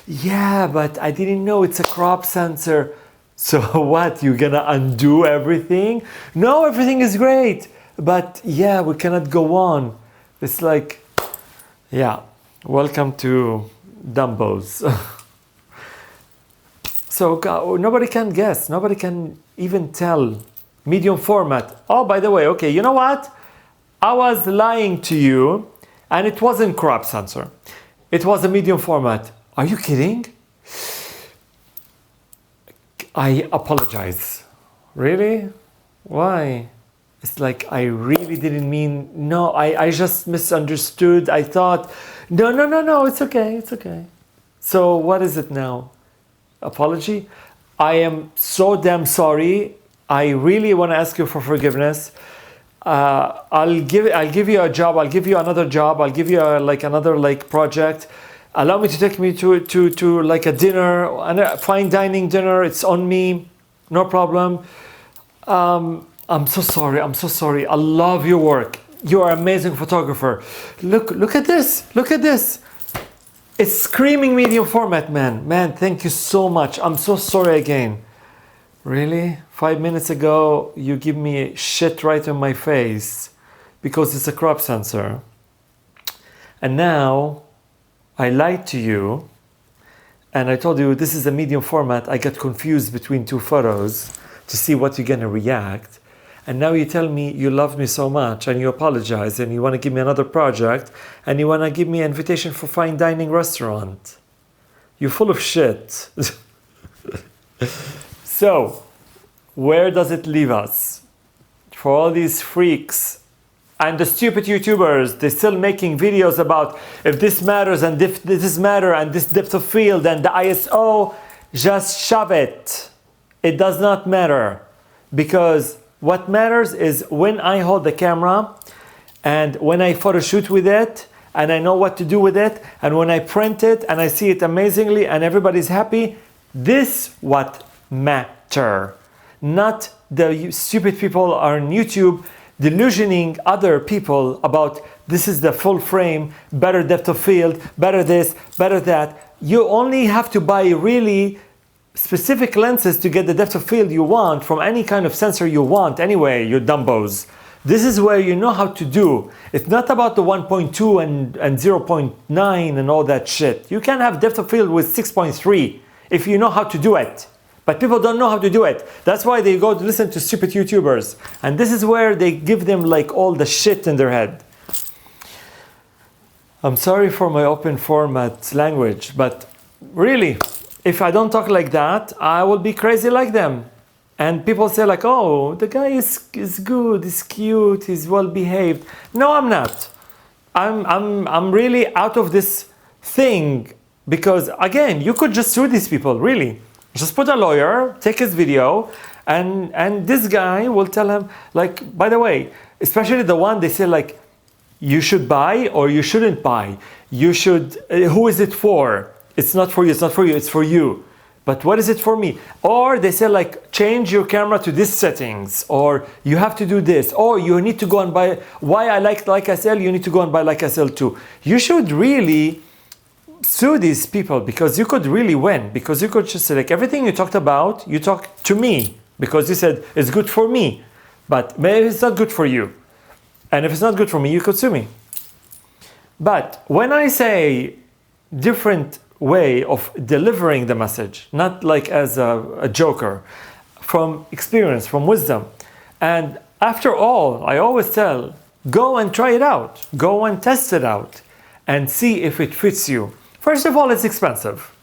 Yeah, but I didn't know it's a crop sensor. So what, you're gonna undo everything? No, everything is great. But yeah, we cannot go on. It's like, yeah, welcome to Dumbos. So nobody can guess. Nobody can even tell. Medium format. Oh, by the way, okay, you know what? I was lying to you and it wasn't crop sensor. It was a medium format. Are you kidding? I apologize. Really? Why? It's like I really didn't mean, no, I just misunderstood. I thought, no, it's okay, it's okay. So what is it now? Apology? I am so damn sorry. I really want to ask you for forgiveness. I'll give you a job. I'll give you another job. I'll give you another project. Allow me to take me to like a dinner, a fine dining dinner. It's on me, no problem. I'm so sorry. I'm so sorry. I love your work. You are an amazing photographer. Look at this. Look at this. It's screaming medium format, man. Man, thank you so much. I'm so sorry again. Really? 5 minutes ago, you give me shit right in my face because it's a crop sensor. And now I lied to you and I told you this is a medium format. I got confused between two photos. to see what you're gonna react. And now you tell me you love me so much and you apologize and you want to give me another project and you want to give me an invitation for fine dining restaurant. You're full of shit. So, where does it leave us? For all these freaks and the stupid YouTubers, they're still making videos about if this matters and if this matter and this depth of field and the ISO, just shove it. It does not matter, because what matters is when I hold the camera and when I photo shoot with it and I know what to do with it, and when I print it and I see it amazingly and everybody's happy, this what matter. Not the stupid people on YouTube delusioning other people about this is the full frame, better depth of field, better this, better that. You only have to buy really specific lenses to get the depth of field you want from any kind of sensor you want anyway, you dumbos. This is where you know how to do. It's not about the 1.2 and 0.9 and all that shit. You can have depth of field with 6.3 if you know how to do it. But people don't know how to do it. That's why they go to listen to stupid YouTubers. And this is where they give them like all the shit in their head. I'm sorry for my open format language, but really, if I don't talk like that, I will be crazy like them. And people say like, oh, the guy is good, he's cute, he's well behaved. No, I'm not. I'm really out of this thing, because again, you could just sue these people, really. Just put a lawyer, take his video, and this guy will tell him, like, by the way, especially the one they say like, you should buy or you shouldn't buy. You should, who is it for? It's not for you, it's not for you, it's for you. But what is it for me? Or they say like, change your camera to this settings, or you have to do this, or you need to go and buy, why I like Leica SL, you need to go and buy Leica SL2. You should really sue these people, because you could really win, because you could just say like, everything you talked about, you talked to me, because you said it's good for me, but maybe it's not good for you. And if it's not good for me, you could sue me. But when I say different way of delivering the message, not like as a joker, from experience, from wisdom. And after all, I always tell, go and try it out, go and test it out and see if it fits you. First of all, it's expensive.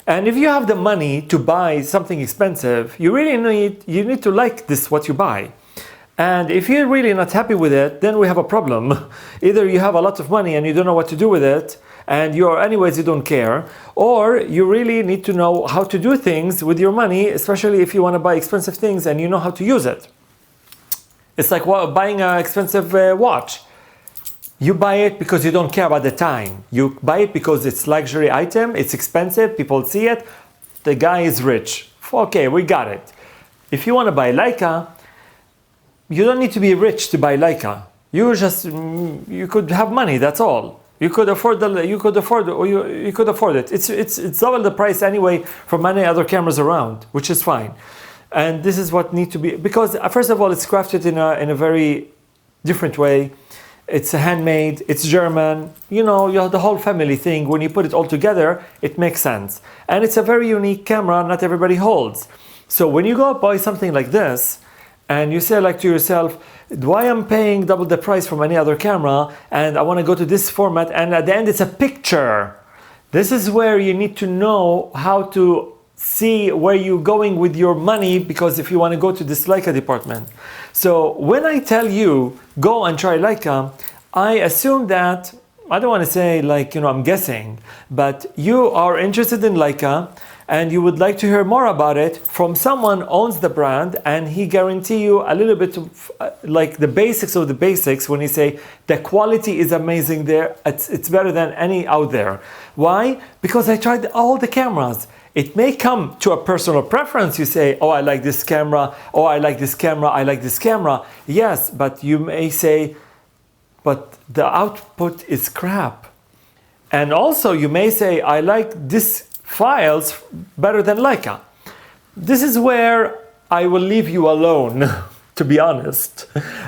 And if you have the money to buy something expensive, you really need to like this, what you buy. And if you're really not happy with it, then we have a problem. Either you have a lot of money and you don't know what to do with it, and anyways you don't care, or you really need to know how to do things with your money, especially if you want to buy expensive things and you know how to use it. It's like buying an expensive watch. You buy it because you don't care about the time. You buy it because it's luxury item, it's expensive, people see it, the guy is rich. Okay, we got it. If you want to buy Leica, you don't need to be rich to buy Leica. You could have money, that's all. You could afford it. It's double the price anyway from many other cameras around, which is fine. And this is what needs to be, because first of all, it's crafted in a very different way. It's handmade, it's German, you have the whole family thing. When you put it all together, it makes sense. And it's a very unique camera, not everybody holds. So when you go buy something like this, and you say like to yourself, why I'm paying double the price from any other camera, and I want to go to this format, and at the end it's a picture. This is where you need to know how to see where you're going with your money, because if you want to go to this Leica department. So when I tell you, go and try Leica, I assume that, I don't want to say like, I'm guessing, but you are interested in Leica, and you would like to hear more about it from someone who owns the brand, and he guarantee you a little bit of like the basics of the basics when he say the quality is amazing there, it's better than any out there. Why? Because I tried all the cameras. It may come to a personal preference. You say, oh, I like this camera, oh, I like this camera, I like this camera. Yes, but you may say, but the output is crap. And also you may say, I like this files better than Leica. This is where I will leave you alone, to be honest.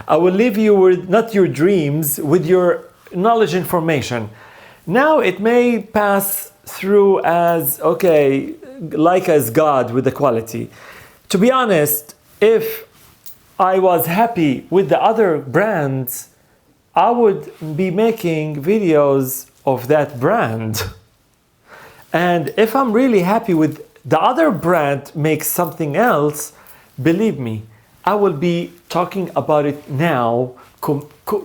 I will leave you with not your dreams, with your knowledge information. Now it may pass through as, okay, Leica is God with the quality. To be honest, if I was happy with the other brands, I would be making videos of that brand. And if I'm really happy with the other brand makes something else, believe me, I will be talking about it now,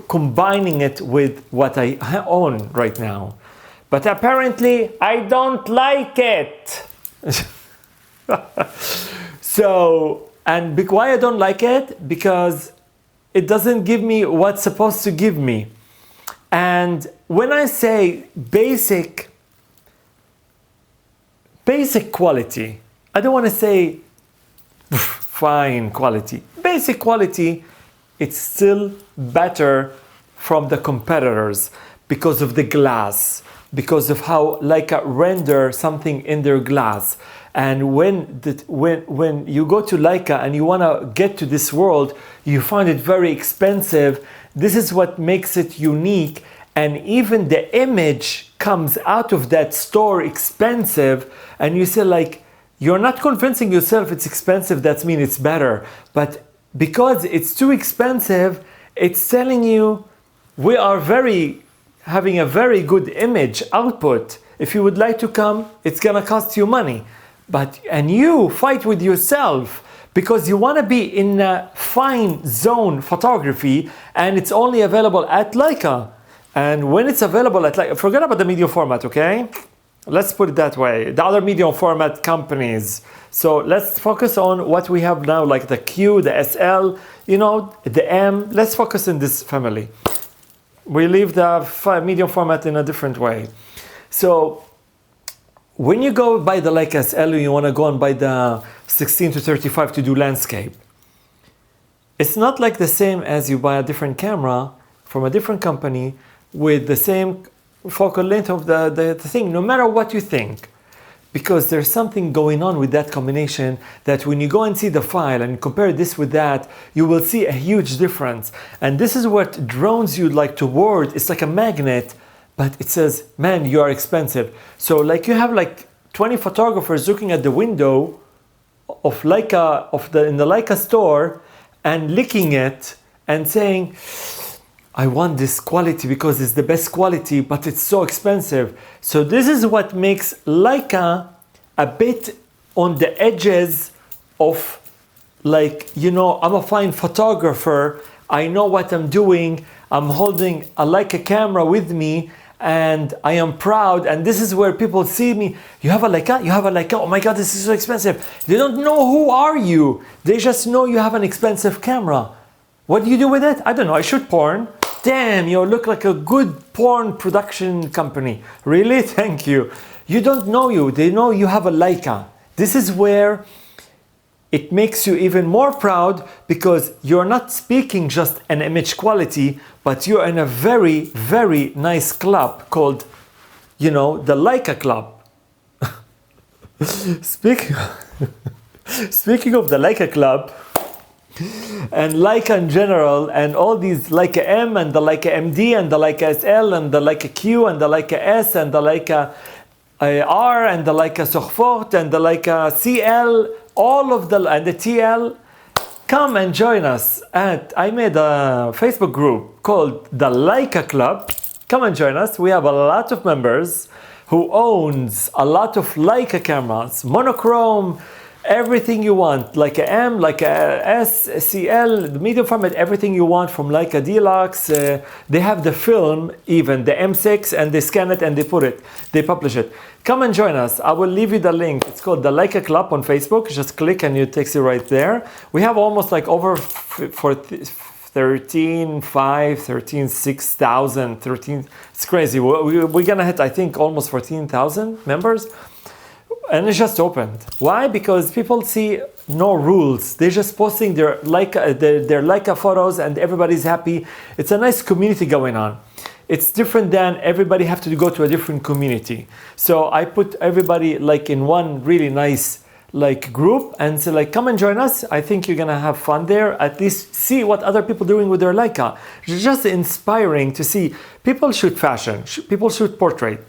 combining it with what I own right now. But apparently, I don't like it. So, and why I don't like it? Because it doesn't give me what's supposed to give me. And when I say basic quality, I don't want to say fine quality. Basic quality, it's still better from the competitors because of the glass, because of how Leica render something in their glass. And when you go to Leica and you want to get to this world, you find it very expensive. This is what makes it unique. And even the image comes out of that store expensive, and you say like, you're not convincing yourself it's expensive, that means it's better. But because it's too expensive, it's telling you we are having a very good image output. If you would like to come, it's gonna cost you money. And you fight with yourself because you want to be in a fine zone photography, and it's only available at Leica. And when it's available at Leica, forget about the medium format, okay? Let's put it that way. The other medium format companies. So let's focus on what we have now, like the Q, the SL, you know, the M. Let's focus in this family. We leave the medium format in a different way. So when you go by the Leica SL, you want to go and buy the 16 to 35 to do landscape. It's not like the same as you buy a different camera from a different company with the same focal length of the thing, no matter what you think. Because there's something going on with that combination that when you go and see the file and compare this with that, you will see a huge difference. And this is what draws you like toward. It's like a magnet, but it says, man, you are expensive. So like you have like 20 photographers looking at the window of Leica, in the Leica store, and licking it and saying, I want this quality because it's the best quality, but it's so expensive. So this is what makes Leica a bit on the edges of like, you know, I'm a fine photographer. I know what I'm doing. I'm holding a Leica camera with me and I am proud. And this is where people see me. You have a Leica? You have a Leica? Oh my God, this is so expensive. They don't know who are you. They just know you have an expensive camera. What do you do with it? I don't know. I shoot porn. Damn, you look like a good porn production company. Really? Thank you. You don't know you. They know you have a Leica. This is where it makes you even more proud because you're not speaking just an image quality, but you're in a very, very nice club called, you know, the Leica Club. Speaking of the Leica Club, and Leica in general, and all these Leica M and the Leica MD and the Leica SL and the Leica Q and the Leica S and the Leica R and the Leica Sochfort and the Leica CL, all of and the TL, come and join us I made a Facebook group called the Leica Club. Come and join us. We have a lot of members who owns a lot of Leica cameras, monochrome, everything you want, Leica M, Leica S, CL, the medium format, everything you want from Leica Deluxe. They have the film, even the M6, and they scan it and they publish it. Come and join us. I will leave you the link. It's called the Leica Club on Facebook. Just click and it takes you right there. We have almost like over 6,000, it's crazy. We're gonna hit, I think, almost 14,000 members. And it's just opened. Why? Because people see no rules. They're just posting their Leica photos and everybody's happy. It's a nice community going on. It's different than everybody have to go to a different community. So I put everybody like in one really nice like group and say like, come and join us. I think you're gonna have fun there. At least see what other people are doing with their Leica. It's just inspiring to see. People shoot fashion. People shoot portrait.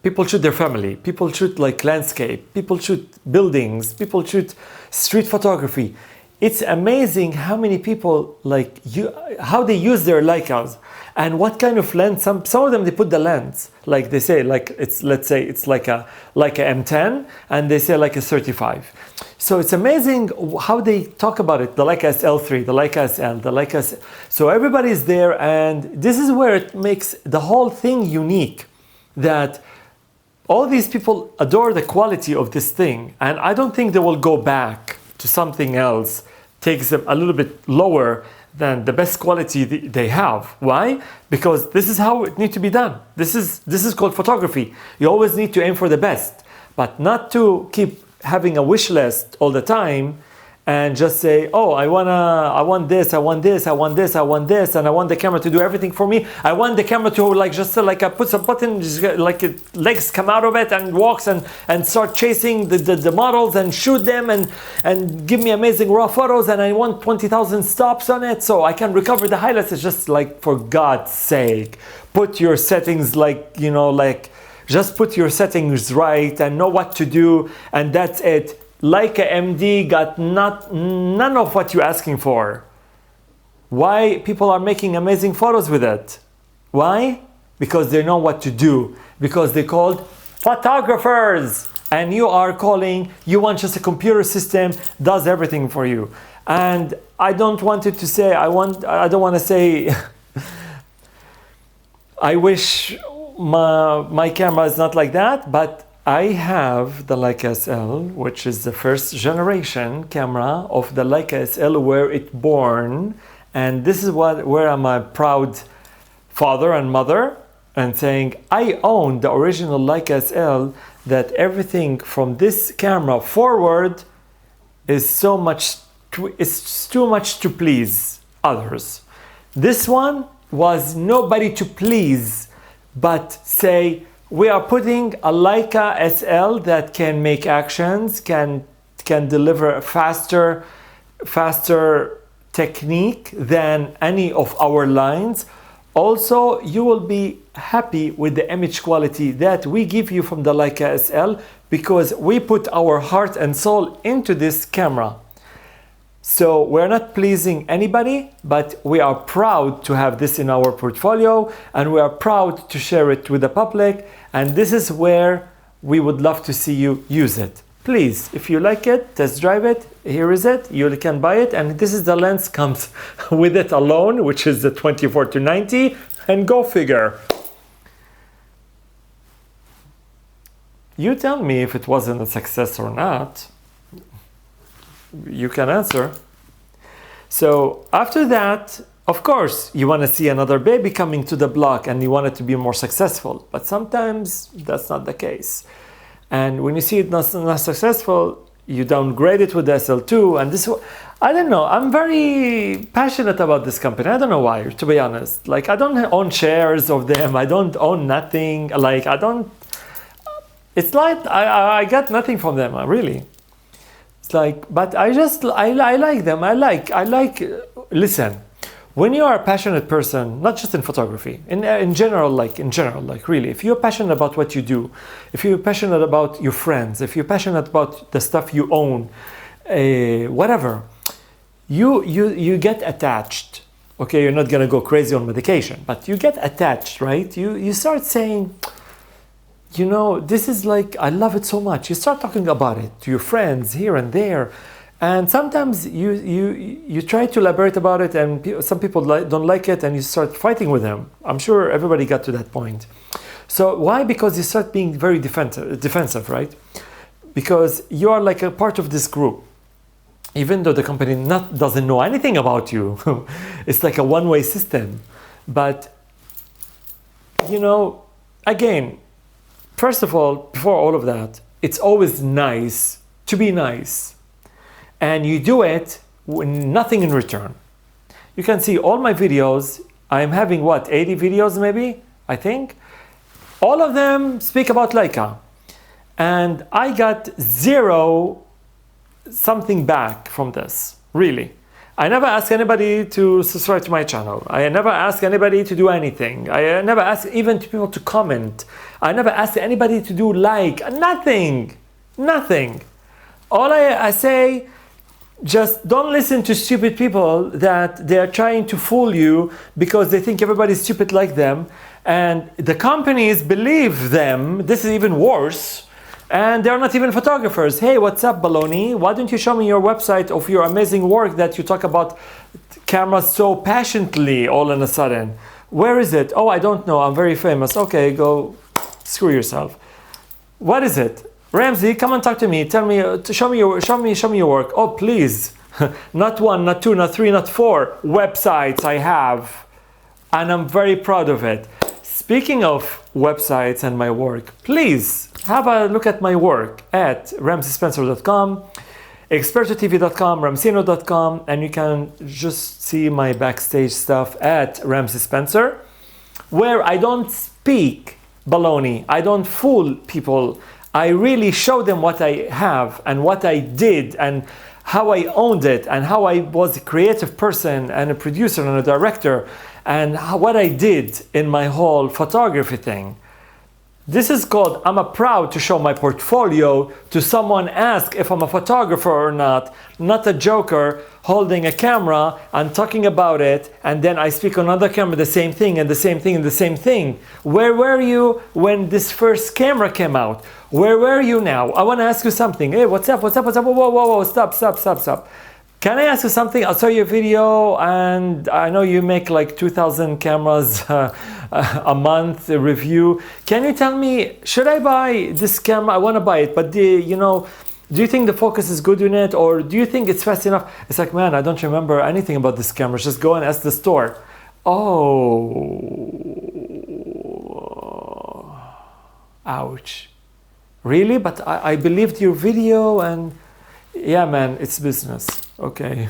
People shoot their family, people shoot like landscape, people shoot buildings, people shoot street photography. it's amazing how many people like how they use their Leicas and what kind of lens. Some of them, they put the lens, like they say, like it's, let's say it's like a M10 and they say like a 35. So it's amazing how they talk about it. The Leica SL3, the Leica SL, the Leica SL. So everybody's there, and this is where it makes the whole thing unique, that all these people adore the quality of this thing, and I don't think they will go back to something else, takes them a little bit lower than the best quality they have. Why? Because this is how it needs to be done. This is called photography. You always need to aim for the best, but not to keep having a wish list all the time and just say, oh, I want this, I want this, I want this, I want this, and I want the camera to do everything for me. I want the camera to like just like I put some button, just like legs come out of it and walks and start chasing the models and shoot them and give me amazing raw photos, and I want 20,000 stops on it so I can recover the highlights. It's just like, for God's sake, put your settings like, you know, like just put your settings right and know what to do, and that's it. Leica MD got none of what you're asking for. Why people are making amazing photos with it? Why? Because they know what to do. Because they're called photographers. And you are calling, you want just a computer system, does everything for you. And I don't want it to say, I don't want to say, I wish my camera is not like that, but I have the Leica SL, which is the first generation camera of the Leica SL where it born, and this is where I'm a proud father and mother, and saying I own the original Leica SL, that everything from this camera forward is too much to please others. This one was nobody to please, but say, we are putting a Leica SL that can make actions, can deliver a faster technique than any of our lines. Also, you will be happy with the image quality that we give you from the Leica SL, because we put our heart and soul into this camera. So we're not pleasing anybody, but we are proud to have this in our portfolio, and we are proud to share it with the public. And this is where we would love to see you use it. Please, if you like it, test drive it. Here is it. You can buy it. And this is the lens comes with it alone, which is the 24-90. And go figure. You tell me if it wasn't a success or not. You can answer. So after that, of course, you want to see another baby coming to the block and you want it to be more successful. But sometimes that's not the case. And when you see it not successful, you downgrade it with the SL2. And this, I don't know, I'm very passionate about this company. I don't know why, to be honest. Like, I don't own shares of them. I don't own nothing. Like, I don't, it's like, I got nothing from them, really. It's like, but I like them. I like, listen, when you are a passionate person, not just in photography, in general, like really, if you're passionate about what you do, if you're passionate about your friends, if you're passionate about the stuff you own, whatever, you get attached. Okay, you're not gonna go crazy on medication, but you get attached, right? You start saying, you know, this is like, I love it so much. You start talking about it to your friends here and there. And sometimes you try to elaborate about it, and some people don't like it, and you start fighting with them. I'm sure everybody got to that point. So why? Because you start being very defensive, right? Because you are like a part of this group. Even though the company doesn't know anything about you. It's like a one-way system. But, you know, again, first of all, before all of that, it's always nice to be nice. And you do it with nothing in return. You can see all my videos. I'm having what, 80 videos maybe, I think. All of them speak about Leica. And I got zero something back from this, really. I never asked anybody to subscribe to my channel. I never asked anybody to do anything. I never asked even people to comment. I never asked anybody to do like, nothing. All I say, Just don't listen to stupid people that they are trying to fool you because they think everybody's stupid like them. And the companies believe them. This is even worse. And they're not even photographers. Hey, what's up, baloney? Why don't you show me your website of your amazing work that you talk about cameras so passionately all of a sudden? Where is it? Oh, I don't know. I'm very famous. Okay, go screw yourself. What is it? Ramsey, come and talk to me. Tell me, show me your work. Oh, please. Not 1, not 2, not 3, not 4 websites I have. And I'm very proud of it. Speaking of websites and my work, please have a look at my work at ramseyspencer.com, expertotv.com, ramsino.com, and you can just see my backstage stuff at Ramsey Spencer, where I don't speak baloney. I don't fool people. I really show them what I have and what I did and how I owned it and how I was a creative person and a producer and a director and what I did in my whole photography thing. This is called, I'm proud to show my portfolio to someone ask if I'm a photographer or not a joker holding a camera and talking about it, and then I speak on another camera the same thing and the same thing and the same thing. Where were you when this first camera came out? Where were you now? I want to ask you something. Hey, what's up? Whoa, whoa, whoa, stop. Can I ask you something? I saw your video and I know you make like 2,000 cameras a month review. Can you tell me, should I buy this camera? I want to buy it, but do you think the focus is good in it, or do you think it's fast enough? It's like, man, I don't remember anything about this camera. Just go and ask the store. Oh, ouch. Really? But I believed your video and yeah, man, it's business. Okay.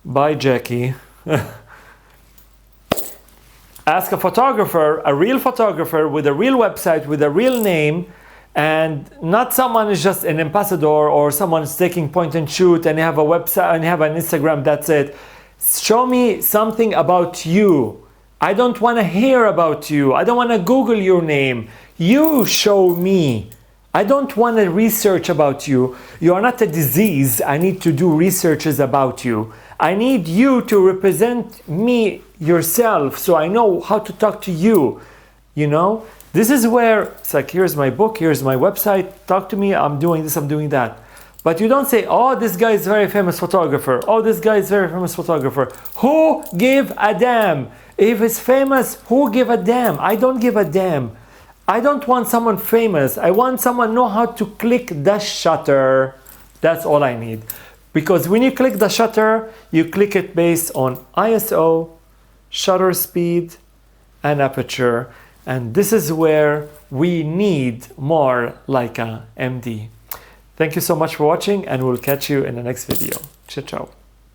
Bye, Jackie. Ask a photographer, a real photographer with a real website, with a real name, and not someone is just an ambassador or someone is taking point and shoot and you have a website and you have an Instagram, that's it. Show me something about you. I don't want to hear about you. I don't want to Google your name. You show me. I don't want to research about you. You are not a disease. I need to do researches about you. I need you to represent me yourself so I know how to talk to you. You know? This is where it's like, here's my book, here's my website, talk to me, I'm doing this, I'm doing that. But you don't say, oh, this guy is a very famous photographer. Oh, this guy is a very famous photographer. Who give a damn? If it's famous, who give a damn? I don't give a damn. I don't want someone famous. I want someone know how to click the shutter. That's all I need. Because when you click the shutter, you click it based on ISO, shutter speed, and aperture. And this is where we need more Leica MD. Thank you so much for watching, and we'll catch you in the next video. Ciao, ciao.